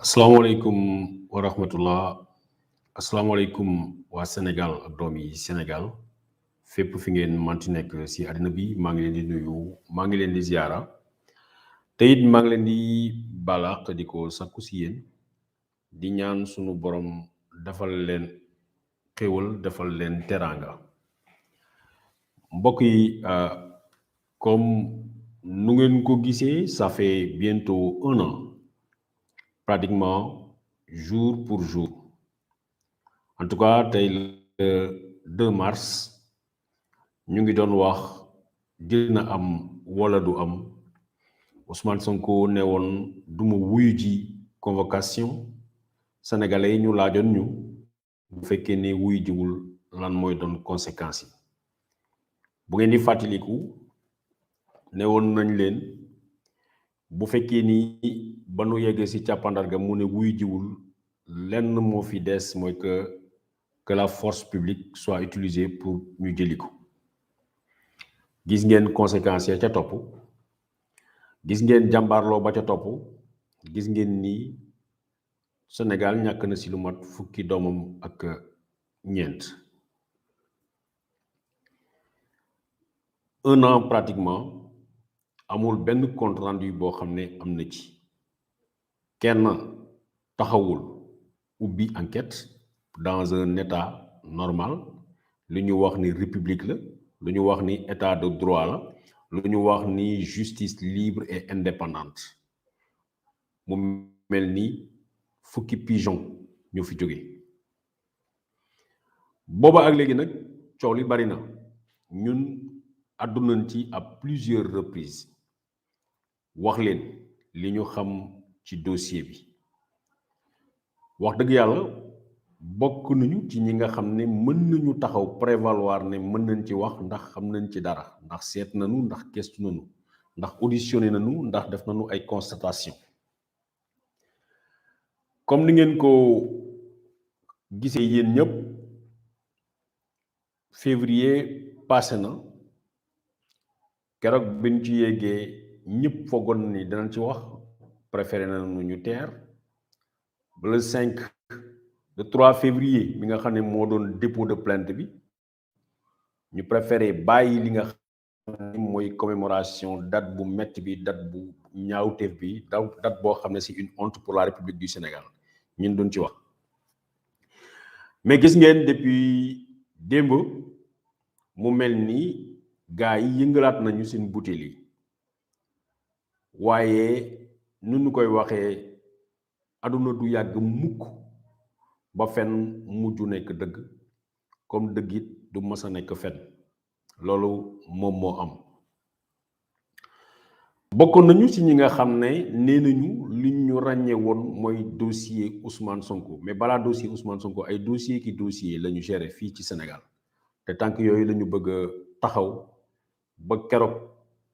asalaamaaleykum wa rahmatullah asalaamaaleykum waa Sénégal ak doom yi Sénégal fépp fi ngeen manti nekk si àddina bi maa ngi leen di nuyu maa ngi leen di ziara te it maa ngi leen di balaax di ko sakku si yéen di ñaan sunu borom defal leen xéwal defal leen teraanga mbokk yi comme nu ngeen ko gisee ça fait bientôt 1 an pratiquement jour pour jour. En tout cas, le 2 mars, ñu ngi doon wax dina am wala du am Ousmane Sonko ne woon duma wuyu ji convocation sénégalais ñu laajoon ñu bu fekkee ne wuyu jiwul lan mooy doon conséquences yi bu ngeen di fàttaliku ne woon nañ leen bu fekkee ni ba nu yeggee si càppandarga mu ne wuy jiwul lenn moo fi des mooy que la force publique soit utilisée pour ñu jëli ko gis ngeen conséquences ya ca topp gis ngeen jàmbaarloo ba ca topp gis ngeen ni Sénégal ñàkk na si lu mat fukki doomam ak ñeent 1 an pratiquement amul benn compte rendu boo xam ne am na ci kenn taxawul ubbi enquête dans un état normal lu ñu wax ni république la lu ñu wax ni état de droit la lu ñu wax ni justice libre et indépendante mu mel ni fukki pigeon ñu fi jóge booba ak léegi nag coow li bari na ñun àddunañ ci à plusieurs reprises wax leen li ñu xam ci dossier bi wax dëgg yàlla bokk nañu ci ñi nga xam ne mën nañu taxaw prévaloir ne mën nañ ci wax ndax xam nañ ci dara ndax seet nañu ndax gestu nañu ndax auditionné nañu ndax def nañu ay constatation comme ni ngeen ko gisee yéen ñëpp février passé na keroog biñ ci yeggee ñëpp foogoon ni danañ ci wax préféré nañu ñu teer ba le 5 le 3 février mi nga xam ne moo doon dépôt de plainte bi ñu préféré bàyyi li nga xam ne mooy commémoration date bu metti bi date bu ñaawteef bi date boo xam ne c'est une honte pour la République du Sénégal ñun duñ ci wax mais gis ngeen depuis démb mu mel ni gaa yi yëngalaat nañu seen butéel yi waaye nu ñu koy waxee aduna du yàgg mukk ba fen mujj nekk dëgg comme dëgg it du mës a nekk fen loolu moom moo am bokkoon nañu ci ñi nga xam ne nee nañu li ñu ràññee woon mooy dossier Ousmane Sonko mais balaa dossier Ousmane Sonko ay dossier la ñu gérer fii ci Sénégal te tànk yooyu la ñu bëgg a taxaw ba keroog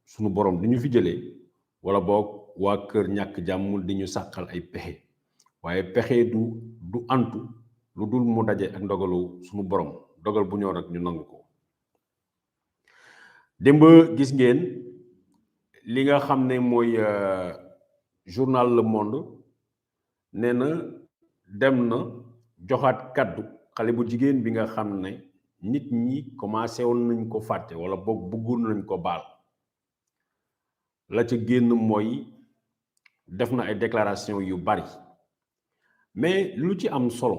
suñu borom du ñu fi jëlee wala boog waa kër ñàkk jàmm di ñu sàqal ay pexe waaye pexe du antu lu dul mu daje ak ndogalu suñu borom dogal bu ñëw rek ñu nangu ko démb gis ngeen li nga xam ne mooy journal Le Monde nee na dem na joxaat kaddu xale bu jigéen bi nga xam ne nit ñi commencé woon nañ ko fàtte wala boog bëggoon nañ ko baal la ca génn mooy def na ay déclaration yu bari mais lu ci am solo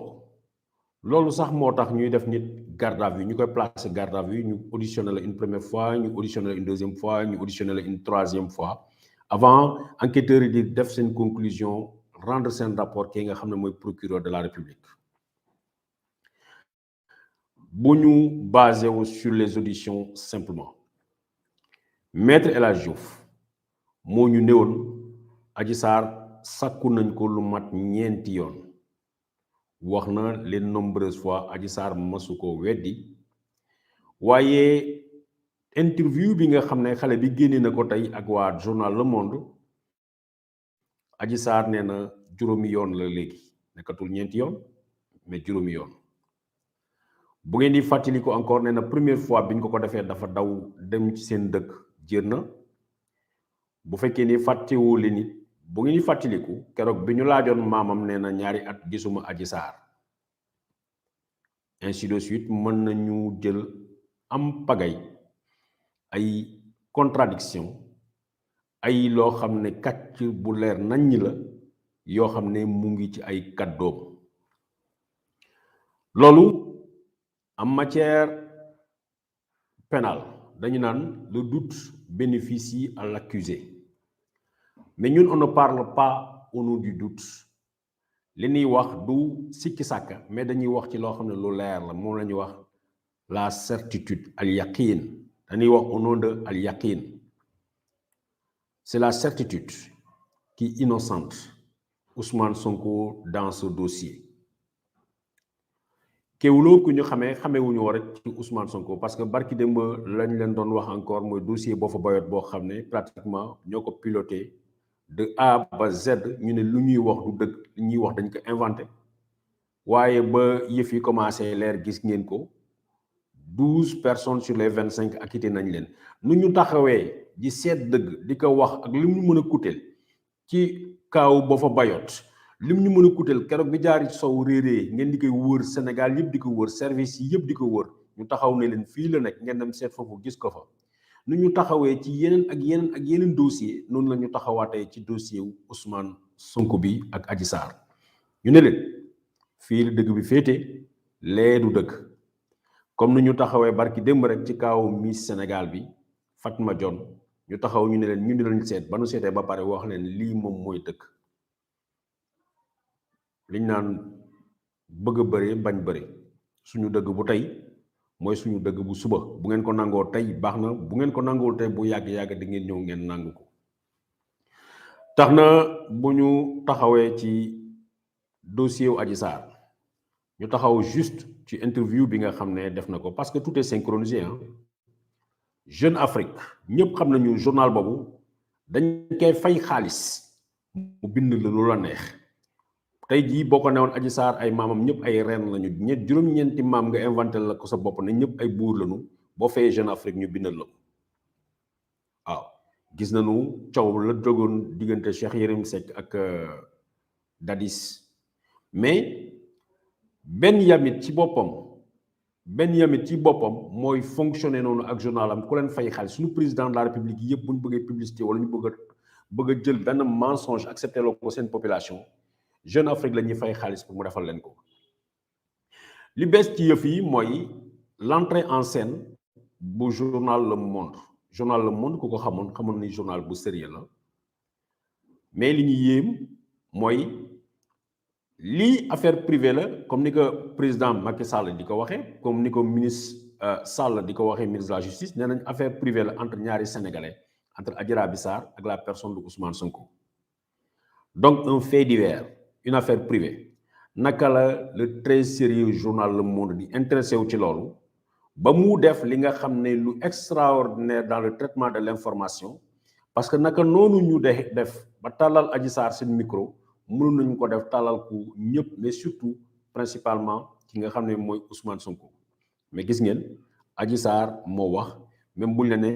loolu sax moo tax ñuy def nit garde à vue ñu koy placer garde à vue ñu auditionné la une première fois ñu auditionné la une deuxième fois ñu auditionné la une troisième fois avant enquêteurs yi di def seen conclusion rendre seen rapport ki nga xam ne mooy procureur de la République bu ñu basé wu sur les auditions simplement maître El Hadji Diouf moo ñu néewoon Adji Sarr sàkku nañ ko lu mat ñeenti yoon wax na les nombreuses fois Adji Sarr masu ko weddi waaye interview bi nga xam ne xale bi génne na ko tey ak waa journal Le Monde Adji Sarr nee na juróomi yoon la léegi nekkatul ñeenti yoon mais juróomi yoon bu ngeen di fàttali ko encore nee na première fois biñ ko defee dafa daw dem ci seen dëkk jër na bu fekkee ni fàttewoo leen it bu ngi fàttaliku keroog bi ñu laajoon maamam nee na ñaari at gisuma Adji Sarr ainsi de suite mën nañu jël am pagay ay contradiction ay loo xam ne kàcc bu leer naññ la yoo xam ne mu ngi ci ay kàddoom loolu en matière pénale dañu naan le doute bénéficie à l'accusé mais ñun on ne parle pas au nom du doute li ñuy wax du sikki sàkka mais dañuy wax ci loo xam ne lu leer la moom la ñuy wax la certitude al yaqin dañuy wax au nom de al yaqin c'est la certitude qui innocente Ousmane Sonko dans ce dossier kéwloo ku ñu xamee wuñu war rek ci Ousmane Sonko parce que barki démb lañ leen doon wax encore mooy dossier boo fa bayot boo xam ne pratiquement ñoo ko piloté de A ba Z ñu ne lu ñuy wax du dëgg li ñuy wax dañ ko inventé waaye ba yëf yi commencé leer gis ngeen ko 12 personnes sur les 25 acquitté nañ leen nu ñu taxawee di seet dëgg di ko wax ak lim ñu mën a kutel ci kaaw ba fa bayot lim ñu mën a kutel keroog bi jaari sow réeree ngeen di koy wër Sénégal yëpp di ko wër service yi yëpp di ko wër ñu taxaw ne leen fii la nekk ngeen dem seet foofu gis ko fa nu ñu taxawee ci yeneen dossier noonu la ñu taxawaatee ci dossier wu Ousmane Sonko bi ak Adji Sarr ñu ne leen fii la dëgg bi féete lee du dëgg comme nu ñu taxawee barki démb rek ci kaaw Miss Sénégal bi Fatma Dione ñu taxaw ñu ne leen ñu leen seet ba nu seetee ba pare wax leen lii moom mooy dëgg liñ naan bëgg a bëre bañ bëre suñu dëgg bu tey mooy suñu dëgg bu suba bu ngeen ko nangoo tey baax na bu ngeen ko nangool tey bu yàgg-yàgg di ngeen ñëw ngeen nangu ko tax na bu ñu taxawee ci dossier wu Adji Sarr ñu taxaw juste ci interview bi nga xam ne def na ko parce que tout est synchronisé hein Jeune Afrique ñëpp xam nañu journal boobu dañ koy fay xaalis mu bind la lu la neex tey jii boo ko newoon Adji Sarr ay maamam ñëpp ay reen lañu juróom-ñeenti maam nga inventé la ko sa bopp ne ñëpp ay buur lañu boo fayee Jeune Afrique ñu bindal la ko waaw gis nañu coow la jógoon diggante Cheikh Yérim Seck ak Dadis mais benn yamit ci boppam mooy fonctionner noonu ak journal am ku leen fay xaalis suñu président de la république yëpp bu ñu bëggee publicité wala ñu bëgg a jël benn mensonge accepté la ko seen population Jeune Afrique la ñuy fay xaalis pour mu defal leen ko li bees ci yëf yi mooy l'entrée en scène bu journal Le Monde ku ko xamoon ni journal bu sérieux la mais li ñu yéem mooy lii affaire privée la comme ni ko président Macky Sall di ko waxee comme ni ko ministre Sall di ko waxee ministre de la justice nee nañ affaire privée la entre ñaari sénégalais entre Adji Raby Sarr ak la personne de Ousmane Sonko donc un fait divers une affaire privée naka la le très sérieux journal Le Monde di intéressé wu ci loolu ba mu def li nga xam ne lu extraordinaire dans le traitement de l'information parce que naka noonu ñu def ba tàllal Adji Sarr seen micro mënoon nañu ko def tàllal ko ñëpp mais surtout principalement ki nga xam ne mooy Ousmane Sonko mais gis ngeen Adji Sarr moo wax même buñ la ne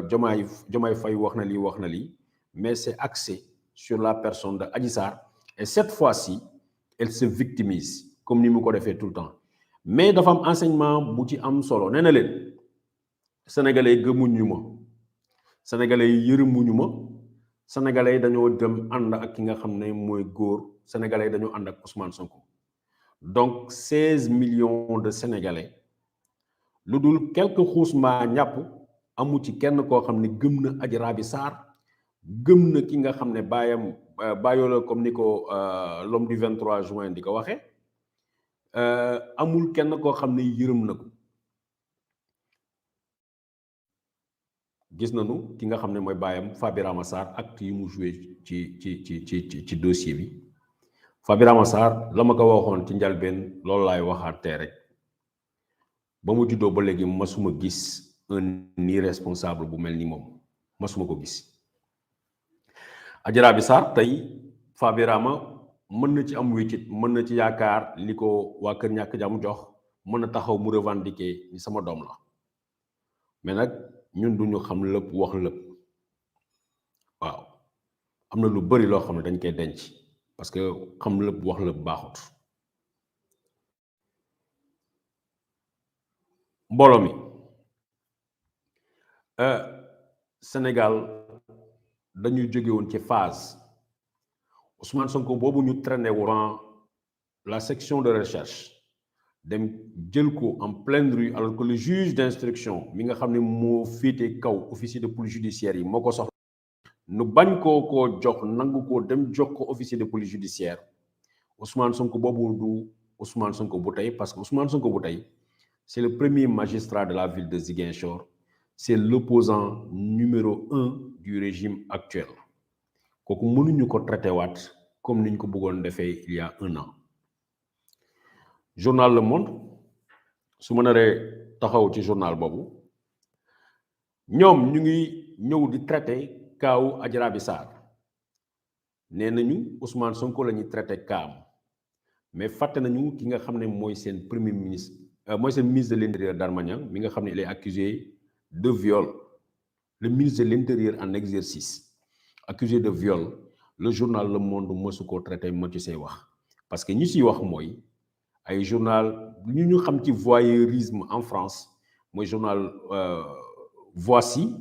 Diomaye Faye wax na lii mais c'est axé sur la personne de Adji Sarr et cette fois-ci elle se victimise comme ni mu ko defee tout le temps mais dafa am enseignement bu ci am solo nee na leen sénégalais gëmuñu ma sénégalais yërëmuñu ma sénégalais dañoo dem ànd ak ki nga xam ne mooy góor sénégalais dañoo ànd ak Ousmane Sonko donc 16 millions de sénégalais lu dul quelques xuusmaa ñàpp amu ci kenn koo xam ne gëm na Adji Raby Sarr gëm na ki nga xam ne bàyyoo la comme ni ko l'homme du 23 juin di ko waxee amul kenn koo xam ne yërëm na ko gis nañu ki nga xam ne mooy baayam Fabirama Sarr acte yi mu joué ci dossier bi Fabirama Sarr la ma ko waxoon ci njalbeen loolu laay waxaat tey rek ba mu juddoo ba léegi masuma gis un irresponsable bu mel ni moom masuma ko gis Adji Raby Sarr tey Fabirama mën na ci am wéccit mën na ci yaakaar li ko waa kër ñàkk jàmm jox mën na taxaw mu revendiquer ni sama doom la mais nag ñun duñu xam lépp wax lépp waaw am na lu bëri loo xam ne dañ koy denc parce que xam lépp wax lépp baaxut. mbooloo mi Sénégal dañuy jóge woon ci phase Ousmane Sonko boobu ñu traîné durant la section de recherche dem jël ko en pleine rue alors que le juge d'instruction mi nga xam ne moo féete kaw officier de police judiciaire yi moo ko soxla nu bañ koo jox nangu ko dem jox ko officier de police judiciaire Ousmane Sonko boobu du Ousmane Sonko bu tey parce que Ousmane Sonko bu tey c'est le premier magistrat de la ville de Ziguinchor, c'est l'opposant numéro 1 du régime actuel kooku mënuñu ko traité waat comme niñ ko bëggoon defee il y a 1 an. Journal Le Monde su ma naree taxaw ci journal boobu ñoom ñu ngi ñëw di traité kaawu Adji Raby Sarr nee nañu Ousmane Sonko la ñuy traité kaam mais fàtte nañu ki nga xam ne mooy seen premier ministre mooy seen ministre de l'intérieur Darmanin mi nga xam ne il est accusé de viol. Le ministre de l'intérieur en exercice accusé de viol le journal Le Monde mësu koo traité moo ci say wax parce que ñi ciy wax mooy ay journal ñu xam ci voyeurisme en France mooy journal Voici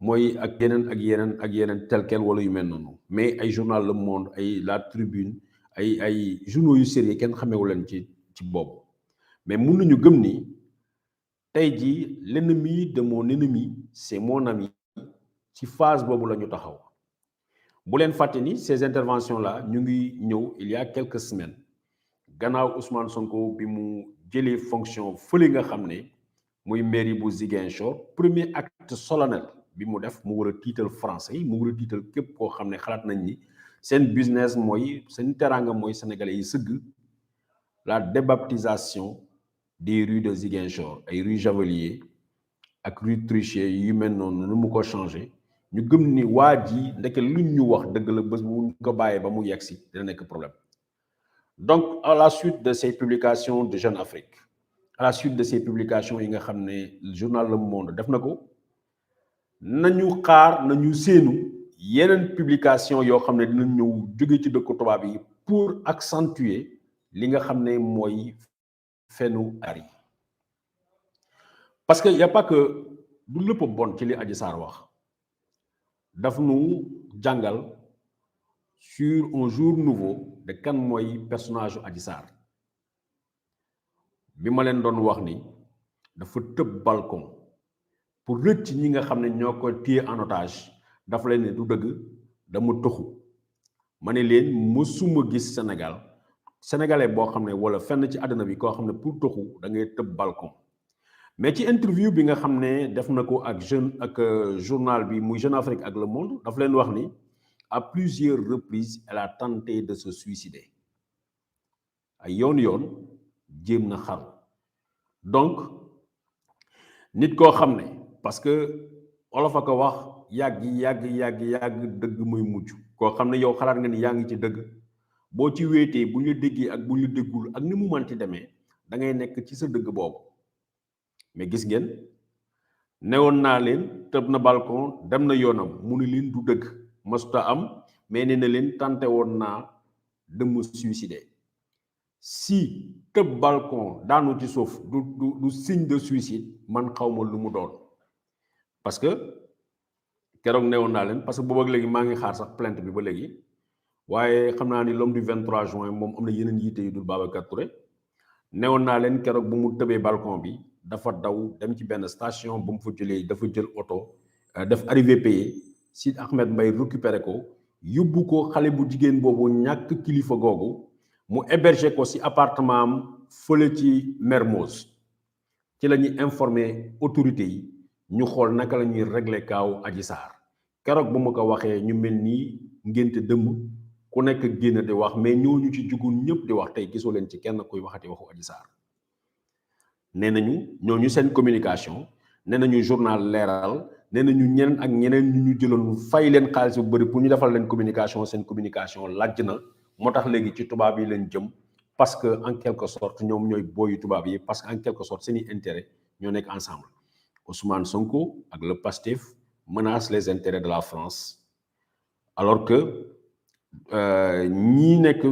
mooy ak yeneen tel quel wala yu mel noonu mais ay journal Le Monde ay La Tribune ay journaux yu sérieux kenn xamewu leen ci boobu mais mun nañu gëm ni tey jii l'ennemi de mon ennemi c'est mon ami ci phase boobu la ñu taxaw bu leen fàtte ni ces interventions là ñu ngi ñëw il y a quelques semaines gannaaw Ousmane Sonko bi mu jëlee fonction fële nga xam ne muy mairie bu Ziguinchor premier acte solennel bi mu def mu war a tiital français yi mu war a tiital képp koo xam ne xalaat nañ ni seen business mooy seen teraanga mooy sénégalais yi sëgg la débaptisation des rues de Ziguinchor ay rue Javelier ak rue Truchier yu mel noonu nu mu ko changé ñu gëm ni waa ji ndeke luñ ñu wax dëgg la bés bu ñu ko bàyyee ba mu yegg si dina nekk problème. Donc à la suite de ces publications de Jeune Afrique à la suite de ces publications yi nga xam ne journal Le Monde def na ko nañu xaar nañu séenu yeneen publication yoo xam ne dinañ ñëw jóge ci dëkku tubaab yi pour accentuer li nga xam ne mooy fenu ari parce que y a pas que du lépp bon ci li Adji Sarr wax daf nu jàngal sur un jour nouveau de kan mooy personnage Adji Sarr bi ma leen doon wax ni dafa tëb balcon pour rëcc ñi nga xam ne ñoo ko téye en otage dafa leen ne du dëgg dama toxu ma ne leen mësuma gis sénégalais boo xam ne wala fenn ci àddina bi koo xam ne pour toxu da ngay tëb balcon mais ci interview bi nga xam ne def na ko ak journal bi muy Jeune Afrique ak Le Monde dafa leen wax ni à plusieurs reprises elle a tenté de se suicider ay yoon jéem na xaru donc nit koo xam ne parce que olof a ko wax yàgg dëgg muy mujj koo xam ne yow xalaat nga ni yaa ngi ci dëgg boo ci wéetee bu ñu déggee ak bu ñu déggul ak ni mu manti demee da ngay nekk ci sa dëgg boobu mais gis ngeen newoon naa leen tëb na balcon dem na yoonam mu ne leen du dëgg masuta am mais nee na leen tenté woon naa de me suicider si tëb balcon daanu ci suuf du signe de suicide man xawma lu mu doon parce que keroog newoon naa leen parce que boobu ak léegi maa ngi xaar sax plainte bi ba léegi waaye xam naa ni l'homme du 23 juin moom am na yeneen yitte yu dul Babacar Touré newoon naa leen keroog bu mu tëbee balcon bi dafa daw dem ci benn station bu mu fa jëlee dafa jël oto def arrivé payé Sid Ahmed Mbaye récupéré ko yóbbu ko xale bu jigéen boobu ñàkk kilifa googu mu héberger ko ci appartement am fële ci Mermoz ci la ñuy informer autorités yi ñu xool naka la ñuy régler kaaw Adji Sarr keroog bu ma ko waxee ñu mel nii ngénte dëmm ku nekk génn di wax mais ñooñu ci jugun ñëpp di wax tey gisoo leen ci kenn kuy waxati waxu Adji Sarr nee nañu ñooñu seen communication nee nañu journal Leeral nee nañu ñeneen ak ñeneen ñu jëloon fay leen xaalis bu bëri pour ñu defal leen communication seen communication lajj na moo tax léegi ci tubaab yi leen jëm parce que en quelque sorte ñoom ñooy booyu tubaab yi parce que en quelque sorte seeni intérêt ñoo nekk ensemble Ousmane Sonko ak le Pastef menacent les intérêts de la France alors que ñii nekk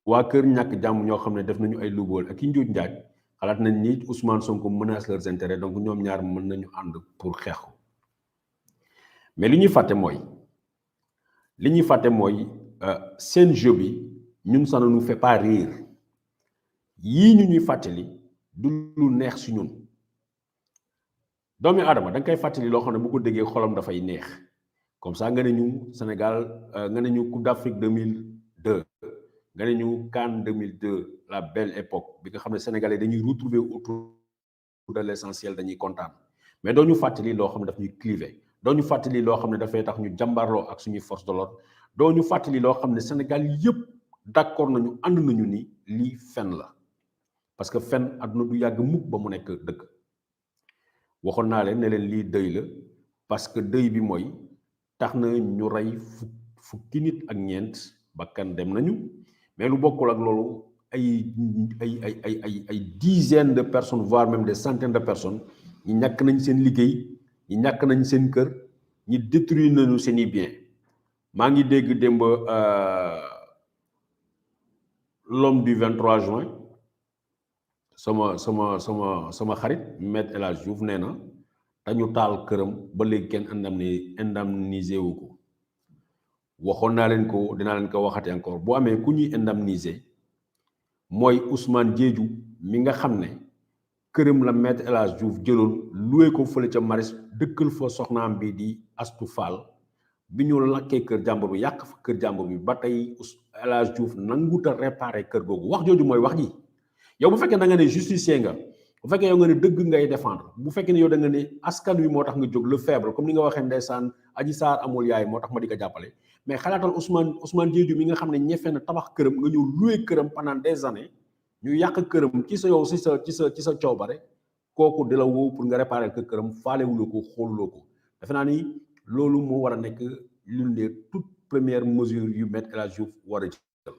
waa kër ñàkk jàmm ñoo xam ne def nañu ay lugool ak i njuuj njaaj xalaat nañ ni Ousmane Sonko menace leurs intérêts donc ñoom ñaar mën nañu ànd pour xeex ko mais li ñuy fàtte mooy seen jeu bi ñun ça ne nous fait pas rire yii ñu ñuy fàttali du lu neex si ñun doomi aadama da nga koy fàttali loo xam ne bu ko déggee xolam dafay neex comme ça nga ne ñu Sénégal nga ne ñu Coupe d'Afrique 2002 nga ne ñu CAN 2002 la belle époque bi nga xam ne sénégalais dañuy retrouver autour de l'essentiel dañuy kontaan mais doo ñu fàttali loo xam ne daf ñuy cliver doo ñu fàttali loo xam ne dafay tax ñu jàmbarloo ak suñuy force de l'ordre doo ñu fàttali loo xam ne Sénégal yëpp d'accord nañu ànd nañu ni lii fen la parce que fen àdduna du yàgg mukk ba mu nekk dëgg waxoon naa leen ne leen lii dëy la parce que dëy bi mooy tax na ñu rey fukki nit ak ñeent bakkan dem nañu mais lu bokkul ak loolu ay dizaines de personnes voire même des centaines de personnes ñi ñàkk nañ seen liggéey ñi ñàkk nañ seen kër ñi détruire nañu seeni bien maa ngi dégg démb l'homme du 23 juin sama xarit Maître El Hadji Diouf nee na dañu taal këram ba léegi kenn indemnisé wu ko waxoon naa leen ko dinaa leen ko waxati encore boo amee ku ñuy indemnisé mooy Ousmane Diédhiou mi nga xam ne këram la Maître El Hadji Diouf jëloon loué ko fële ca Maris dëkkal fa soxnaam bi di Astou Fall bi ñu lakkee kër jàmbur bi yàq fa kër jàmbur bi ba tey El Hadji Diouf nangut a réparé kër googu wax jooju mooy wax ji yow bu fekkee da nga ne justicier nga bu fekkee yow nga ne dëgg ngay défendre bu fekkee ne yow da nga ne askan wi moo tax nga jóg le faible comme ni nga waxee ndeysaan Adji Sarr amul yaay moo tax ma di ko jàppale mais xalaatal Ousmane Diédhiou mi nga xam ne ñefe na tabax këram nga ñëw loué këram pendant des années ñu yàq këram ci sa yow ci sa coobare kooku di la woo pour nga réparer que këram faalewuloo ko xooluloo ko defe naa ni loolu moo war a nekk l'une des toutes premières mesures yu Maître El Hadji Diouf war a jël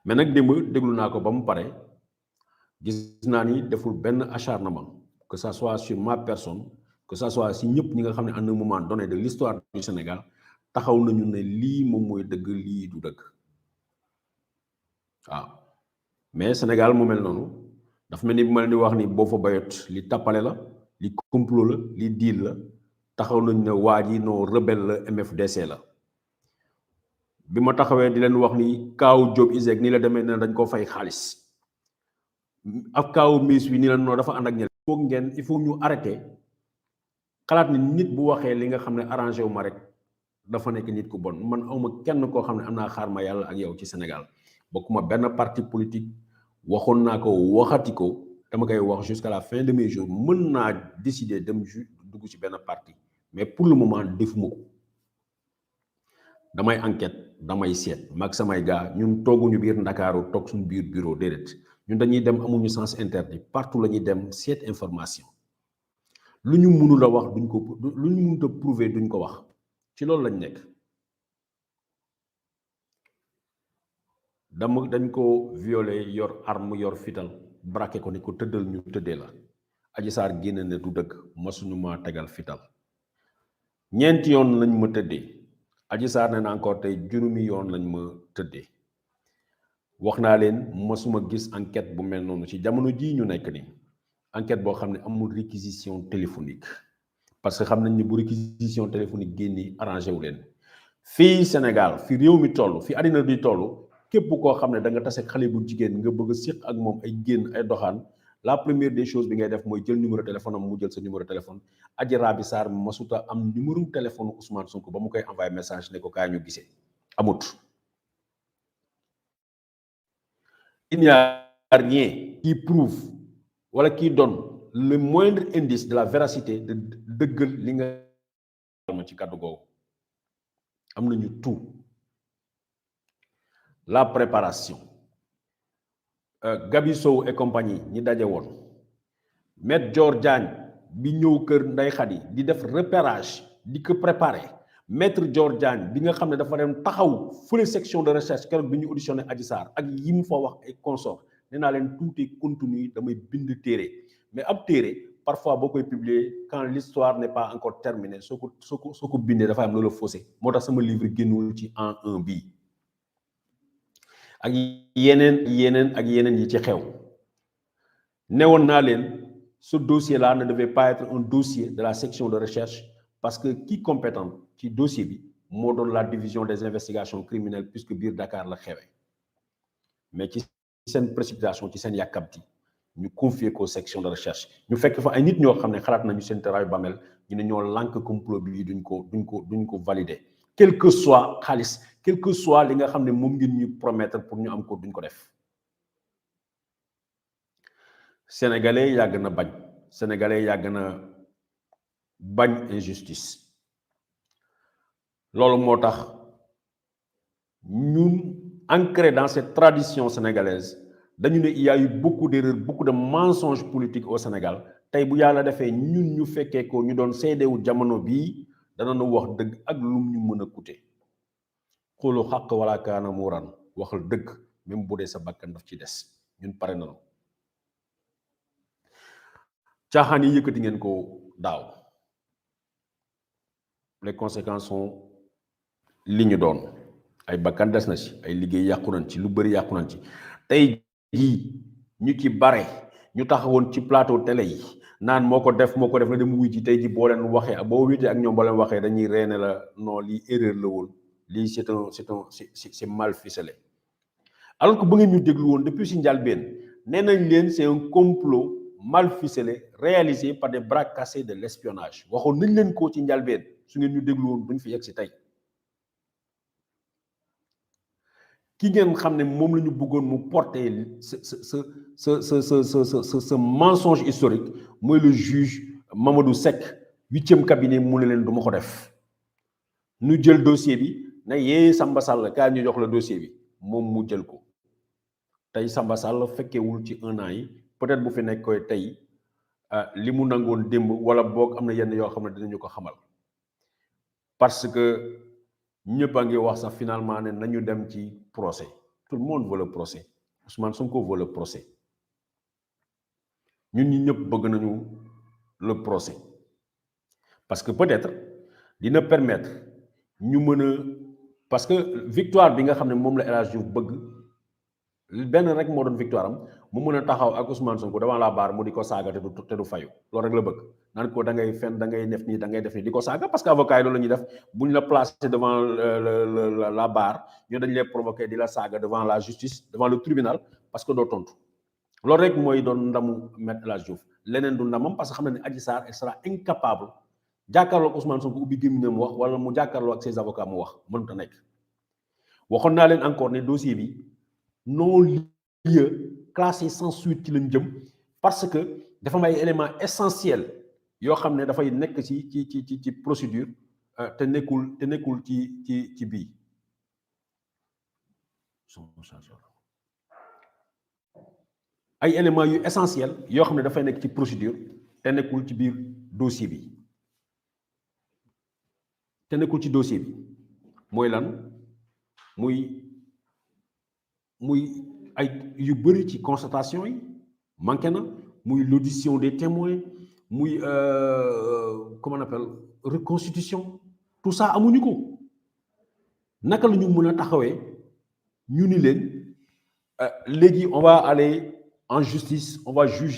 mais nag démb déglu naa ko ba mu pare gis naa ni deful benn acharnement que ça soit sur ma personne que ça soit si ñëpp ñi nga xam ne à un moment donné de l'histoire du Sénégal taxaw nañu ne lii moom mooy dëgg lii du dëgg waaw mais Sénégal mu mel noonu dafa mel ni bu ma leen di wax ni boo fa bayot li tappale la li complot la li deal la taxaw nañ ne waa ji non rebelle la MFDC la bi ma taxawee di leen wax ni kaaw Diop Iseg nii la demee ne dañ ko fay xaalis ak kaaw miis bi nii la noonu dafa ànd ak ñeneen il faut ñu arrêter xalaat ni nit bu waxee li nga xam ne arrangé wu ma rek dafa nekk nit ku bon man awma kenn koo xam ne am naa xaar ma yàlla ak yow ci Sénégal bokkuma benn parti politique waxoon naa ko waxati ko dama koy wax jusqu'à la fin de mes jours mën naa décider dem dugg ci benn parti mais pour le moment defuma ko damay enquête damay seet mag samay gars ñun tooguñu biir Ndakaaru toog suñu biir bureau déedéet ñun dañuy dem amuñu sens interdit partout la ñuy dem seet information lu ñu mënul a wax duñ ko lu ñu mënut a prouver duñ ko wax ci loolu lañ nekk dañ ko violé yor arme yor fital braqué ko ni ko tëddal ñu tëddee la Adji Sarr génn ne du dëgg masuñu ma tegal fital ñeenti yoon lañ ma tëddee Adji Sarr ne na encore tey juróomi yoon lañ ma tëddee wax naa leen masuma gis enquête bu mel noonu ci jamono jii ñu nekk ni enquête boo xam ne amul réquisition téléphonique parce que xam nañ ni bu réquisition téléphonique génni arrangé wu leen fii Sénégal fi réew mi toll fi àddina di toll képp koo xam ne da nga tase xale bu jigéen nga bëgg a séq ak moom ay génn ay doxaan la première des choses bi ngay def mooy jël numéro téléphone am mu jël sa numéro téléphone Adji Raby Sarr masuta am numéro téléphone Ousmane Sonko ba mu koy envoyé message ne ko kaay ñu gisee amut. Il n'y a rien qui prouve wala qui donne le moindre indice de la véracité de dëggal li nga ma ci kàddu googu am nañu tout la préparation Gabi Sow et compagnie ñi daje woon Maître Dior Diagne bi ñëw kër Ndeye Khady di def repérage di ko préparer Maître Dior Diagne bi nga xam ne dafa dem taxaw fële section de recherche keroog bi ñu auditionné Adji Sarr ak yi mu fa wax ay consort nee naa leen tout est contenu damay bind téere mais ab téere parfois beaucoup publié quand l'histoire n'est pas encore terminée soo ko bindee dafa am loolu faussé moo tax sama livre génnul ci en 1 bii ak yeneen yi ci xew newoon naa leen ce dossier-là ne devait pas être un dossier de la section de recherche parce que qui compétent ci dossier bi moo doon la division des investigations criminelles puisque biir Dakar la xewee mais ci seen précipitation ci seen yàkkamti ñu confier ko section de recherche ñu fekk fa ay nit ñoo xam ne xalaat nañu seen travail bamel ñu ne ñoo lànk complot bi duñ ko valider quel que soit xaalis quel que soit li nga xam ne moom ngeen ñu promettre pour ñu am ko duñ ko def sénégalais yàgg na bañ injustice loolu moo tax ñun ancré dans cette tradition sénégalaise dañu ne il y a eu beaucoup d'erreurs beaucoup de mensonges politiques au Sénégal tey bu yàlla defee ñun ñu fekkee ko ñu doon seedewu jamono bii danañu wax dëgg ak lum ñu mën a coûter xoolu xàq wala kaana muuran waxal dëgg même bu dee sa bakkan daf ci des ñun pare nañu caaxaan yi yëkkati ngeen ko daaw les conséquences sont li ñu doon ay bakkan des na ci ay liggéey yàqu nañ ci lu bëri yàqu nañ ci tey jii ñu ci bare ñu taxawoon ci plateau télé yi naan moo ko def na dem wuy ji tey ji boo leen waxee boo wéetee ak ñoom boo leen waxee dañuy reene la non lii erreur la woon lii c'est mal ficelé alors que ba ngeen ñu déglu woon depuis si njëlbéen nee nañ leen c'est un complot mal ficelé réalisé par des bras cassés de l'espionnage waxoon nañ leen ko ci njëlbéen su ngeen ñu déglu woon duñ fi yegg si tey ki ngeen xam ne moom la ñu bëggoon mu porter ce mensonge historique mooy le juge Mamadou Seck 8e cabinet mu ne leen du ma ko def ñu jël dossier bi ne yee Samba Sall kaa ñu jox la dossier bi moom mu jël ko tey Samba Sall fekkewul ci 1 an yi peut-être bu fi nekk koy tey li mu nangoon démb wala boog am na yenn yoo xam ne dinañu ko xamal parce que ñëpp a ngi wax sax finalement ne nañu dem ci procès tout le monde veut le procès Ousmane Sonko veut le procès ñun ñi ñëpp bëgg nañu le procès parce que peut-être dina permettre ñu mën a parce que victoire bi nga xam ne moom la El Hadj Diouf bëgg benn rek moo doon victoire am mu mën a taxaw ak Ousmane Sonko devant la barre mu di ko saaga te du fayu loolu rek la bëgg naan ko da ngay fen da ngay def nii di ko saaga parce que avocat yi loolu la ñuy def bu ñu la placé devant la barre ñoo dañ lay provoqué di la saaga devant la justice devant le tribunal parce que doo tontu loolu rek mooy doon ndamu Maître El Hadj Diouf leneen du ndamam parce que xam na ne Adji Sarr elle sera incapable jàkkaarloo ak Ousmane Sonko ubbi gémmiñam wax wala mu jàkkaarloo ak ses avocats mu wax mënut a nekk waxoon naa leen encore ne dossier bi non-lieu classé sans suite ci lañ jëm parce que dafa am ay éléments essentiels yoo xam ne dafay nekk ci procédure te nekkul ci bii ay éléments yu essentiels yoo xam ne dafay nekk ci procédure te nekkul ci biir dossier bi mooy lan muy ay yu bëri ci constatation yi manqué na muy l'audition des témoins muy comment on appelle reconstitution tout ça amuñu ko naka la ñu mën a taxawee ñu ni leen léegi on va aller en justice on va juger